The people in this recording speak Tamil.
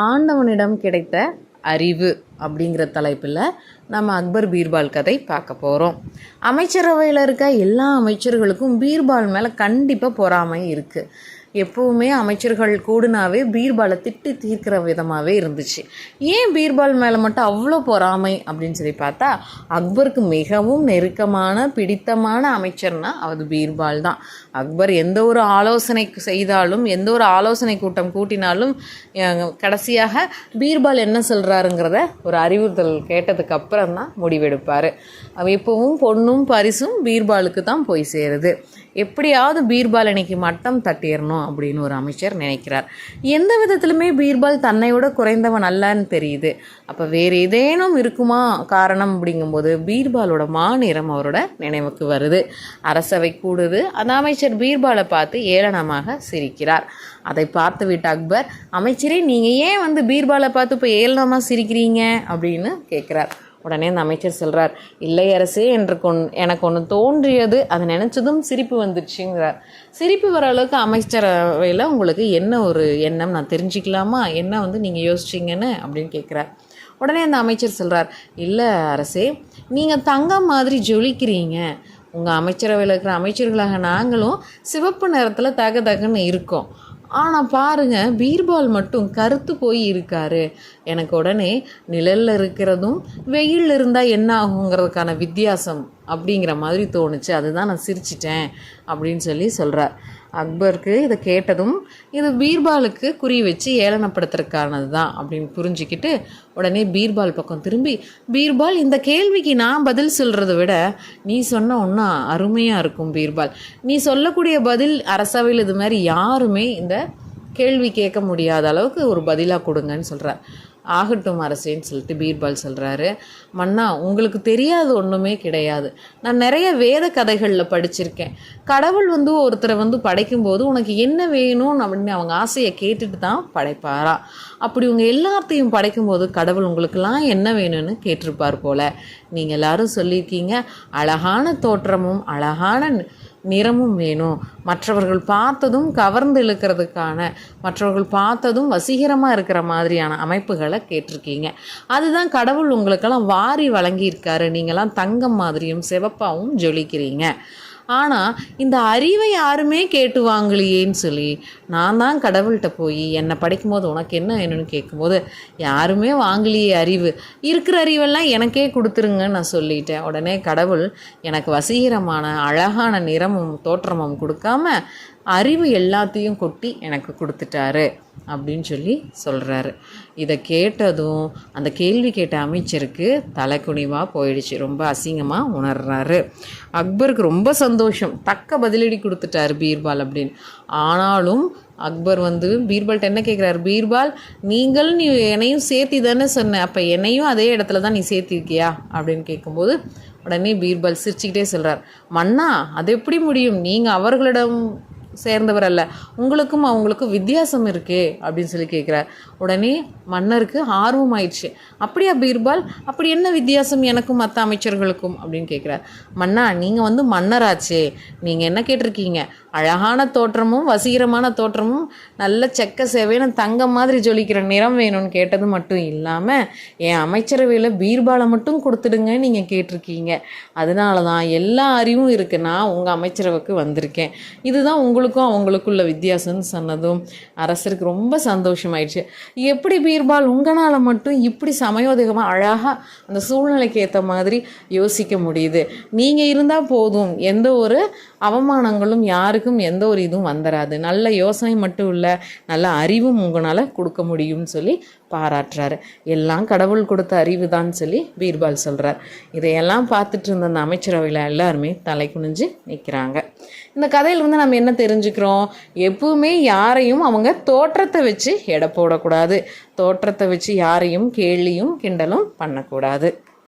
ஆண்டவனிடம் கிடைத்த அறிவு அப்படிங்கிற தலைப்பில் நம்ம அக்பர் பீர்பால் கதை பார்க்க போகிறோம். அமைச்சரவையில் இருக்க எல்லா அமைச்சர்களுக்கும் பீர்பால் மேலே கண்டிப்பாக பொறாமை இருக்குது. எப்போவுமே அமைச்சர்கள் கூடுனாவே பீர்பாலை திட்டி தீர்க்கிற விதமாகவே இருந்துச்சு. ஏன் பீர்பால் மேலே மட்டும் அவ்வளோ பொறாமை அப்படின்னு சொல்லி பார்த்தா, அக்பருக்கு மிகவும் நெருக்கமான பிடித்தமான அமைச்சர்னா அது பீர்பால் தான். அக்பர் எந்த ஒரு ஆலோசனை செய்தாலும், எந்த ஒரு ஆலோசனை கூட்டம் கூட்டினாலும் கடைசியாக பீர்பால் என்ன சொல்கிறாருங்கிறத ஒரு அறிவுறுத்தல் கேட்டதுக்கு அப்புறம் தான் முடிவெடுப்பார். எப்பவும் பொண்ணும் பரிசும் பீர்பாலுக்கு தான் போய் சேருது. எப்படியாவது பீர்பால் அன்னைக்கு மட்டம் தட்டிடணும் அப்படின்னு ஒரு அமைச்சர் நினைக்கிறார். எந்த விதத்திலுமே பீர்பால் தன்னையோட குறைந்தவன் அல்லன்னு தெரியுது. அப்போ வேறு ஏதேனும் இருக்குமா காரணம் அப்படிங்கும்போது பீர்பாலோட மாநிறம் அவரோட நினைவுக்கு வருது. அரசவை கூடுது. அந்த அமைச்சர் பீர்பாலை பார்த்து ஏளனமாக சிரிக்கிறார். அதை பார்த்து விட்ட அக்பர், அமைச்சரே நீங்கள் ஏன் பீர்பாலை பார்த்து இப்போ ஏளனமாக சிரிக்கிறீங்க அப்படின்னு கேட்குறார். உடனே அந்த அமைச்சர் சொல்கிறார், இல்லை அரசே எனக்கு ஒன்று தோன்றியது, அதை நினச்சதும் சிரிப்பு வந்துடுச்சுங்கிறார். சிரிப்பு வர அளவுக்கு அமைச்சரவையில் உங்களுக்கு என்ன ஒரு எண்ணம் நான் தெரிஞ்சுக்கலாமா, என்ன நீங்கள் யோசிச்சிங்கன்னு அப்படின்னு கேட்குறார். உடனே அந்த அமைச்சர் சொல்கிறார், இல்லை அரசே, நீங்கள் தங்கம் மாதிரி ஜொலிக்கிறீங்க. உங்கள் அமைச்சரவையில் இருக்கிற அமைச்சர்களாக நாங்களும் சிவப்பு நிறத்தில் தகன்னு இருக்கோம். ஆனால் பாருங்கள், பீர்பால் மட்டும் கருத்து போய் இருக்காரு. எனக்கு உடனே நிழலில் இருக்கிறதும் வெயிலில் இருந்தால் என்ன ஆகுங்கிறதுக்கான வித்தியாசம் அப்படிங்கிற மாதிரி தோணுச்சு. அதுதான் நான் சிரிச்சிட்டேன் அப்படின்னு சொல்கிறார். அக்பருக்கு இதை கேட்டதும் இது பீர்பாலுக்கு குறி வச்சு ஏளனப்படுத்துறதுக்கானது தான் அப்படின்னு புரிஞ்சுக்கிட்டு உடனே பீர்பால் பக்கம் திரும்பி, பீர்பால், இந்த கேள்விக்கு நான் பதில் சொல்கிறத விட நீ சொன்ன ஒன்றா அருமையாக இருக்கும் பீர்பால். நீ சொல்லக்கூடிய பதில் அரசவையில் இது மாதிரி யாருமே இந்த கேள்வி கேட்க முடியாத அளவுக்கு ஒரு பதிலாக கொடுங்கன்னு சொல்கிறார். ஆகட்டும் அரசேன்னு சொல்லிட்டு பீர்பால் சொல்கிறாரு, மன்னா, உங்களுக்கு தெரியாத ஒன்றுமே கிடையாது. நான் நிறைய வேத கதைகளில் படிச்சிருக்கேன். கடவுள் ஒருத்தரை படைக்கும்போது உனக்கு என்ன வேணும் அப்படின்னு அவங்க ஆசையை கேட்டுட்டு தான் படைப்பாரா. அப்படி உங்கள் எல்லாத்தையும் படைக்கும்போது கடவுள் உங்களுக்கெல்லாம் என்ன வேணும்னு கேட்டிருப்பார் போல். நீங்கள் எல்லாரும் சொல்லியிருக்கீங்க, அழகான தோற்றமும் அழகான நிறமும் வேணும், மற்றவர்கள் பார்த்ததும் கவர்ந்து இழுக்கிறதுக்கான, மற்றவர்கள் பார்த்ததும் வசீகரமாக இருக்கிற மாதிரியான அமைப்புகளை கேட்டிருக்கீங்க. அதுதான் கடவுள் உங்களுக்கெல்லாம் வாரி வழங்கியிருக்காரு. நீங்களாம் தங்கம் மாதிரியும் சிவப்பாகவும் ஜொலிக்கிறீங்க. ஆனால் இந்த அறிவை யாருமே கேட்டு வாங்கலையேன்னு சொல்லி நான் தான் கடவுள்கிட்ட போய் என்னை படிக்கும்போது உனக்கு என்ன வேணும்னு கேட்கும்போது யாருமே வாங்கலையே அறிவு, இருக்கிற அறிவெல்லாம் எனக்கே கொடுத்துருங்கன்னு நான் சொல்லிட்டேன். உடனே கடவுள் எனக்கு வசீகரமான அழகான நிறமும் தோற்றமும் கொடுக்காம அறிவு எல்லாத்தையும் கொட்டி எனக்கு கொடுத்துட்டாரு அப்படின்னு சொல்கிறாரு. இதை கேட்டதும் அந்த கேள்வி கேட்ட அமைச்சருக்கு தலைக்குனிவாக போயிடுச்சு. ரொம்ப அசிங்கமாக உணர்றாரு. அக்பருக்கு ரொம்ப சந்தோஷம், தக்க பதிலடி கொடுத்துட்டாரு பீர்பால் அப்படின்னு. ஆனாலும் அக்பர் பீர்பால்கிட்ட என்ன கேட்குறாரு, பீர்பால், நீ என்னையும் சேர்த்தி தானே சொன்ன, அப்போ என்னையும் அதே இடத்துல தான் நீ சேர்த்திருக்கியா அப்படின்னு கேட்கும்போது உடனே பீர்பால் சிரிச்சுக்கிட்டே சொல்கிறார், மன்னா, அது எப்படி முடியும், நீங்கள் அவர்களிடம் சேர்ந்தவர் அல்ல, உங்களுக்கும் அவங்களுக்கும் வித்தியாசம் இருக்கே அப்படின்னு கேட்குறார். உடனே மன்னருக்கு ஆர்வம் ஆயிடுச்சு. அப்படியா பீர்பால், அப்படி என்ன வித்தியாசம் எனக்கும் மற்ற அமைச்சர்களுக்கும் அப்படின்னு கேட்குறார். மன்னா, நீங்கள் மன்னராச்சே, நீங்கள் என்ன கேட்டிருக்கீங்க, அழகான தோற்றமும் வசீகரமான தோற்றமும் நல்ல செக்க சேவைன்னு தங்கம் மாதிரி ஜொலிக்கிற நிறம் வேணும்னு கேட்டது மட்டும் இல்லாமல் என் அமைச்சரவையில் பீர்பாலை மட்டும் கொடுத்துடுங்க நீங்கள் கேட்டிருக்கீங்க. அதனால தான் எல்லா அறிவும் இருக்குது, நான் உங்கள் அமைச்சரவைக்கு வந்திருக்கேன். இதுதான் உங்களுக்கும் அவங்களுக்குள்ள வித்தியாசம்னு சொன்னதும் அரசருக்கு ரொம்ப சந்தோஷமாயிடுச்சு. எப்படி பீர்பால் உங்களால் மட்டும் இப்படி சமயோதிகமாக அழகாக அந்த சூழ்நிலைக்கு ஏற்ற மாதிரி யோசிக்க முடியுது. நீங்கள் இருந்தால் போதும், எந்த ஒரு அவமானங்களும் யாருக்கும் எந்த ஒரு இதுவும் வந்துடாது. நல்ல யோசனை மட்டும் இல்லை, நல்ல அறிவும் உங்களால் கொடுக்க முடியும்னு பாராட்டுறாரு. எல்லாம் கடவுள் கொடுத்த அறிவு தான் பீர்பால் சொல்கிறார். இதையெல்லாம் பார்த்துட்டு இருந்த அந்த அமைச்சரவையில் எல்லாருமே தலை குனிஞ்சு நிற்கிறாங்க. இந்த கதையில் நம்ம என்ன தெரிஞ்சுக்கிறோம், எப்பவுமே யாரையும் அவங்க தோற்றத்தை வச்சு எடை போடக்கூடாது, தோற்றத்தை வச்சு யாரையும் கேலியும் கிண்டலும் பண்ணக்கூடாது.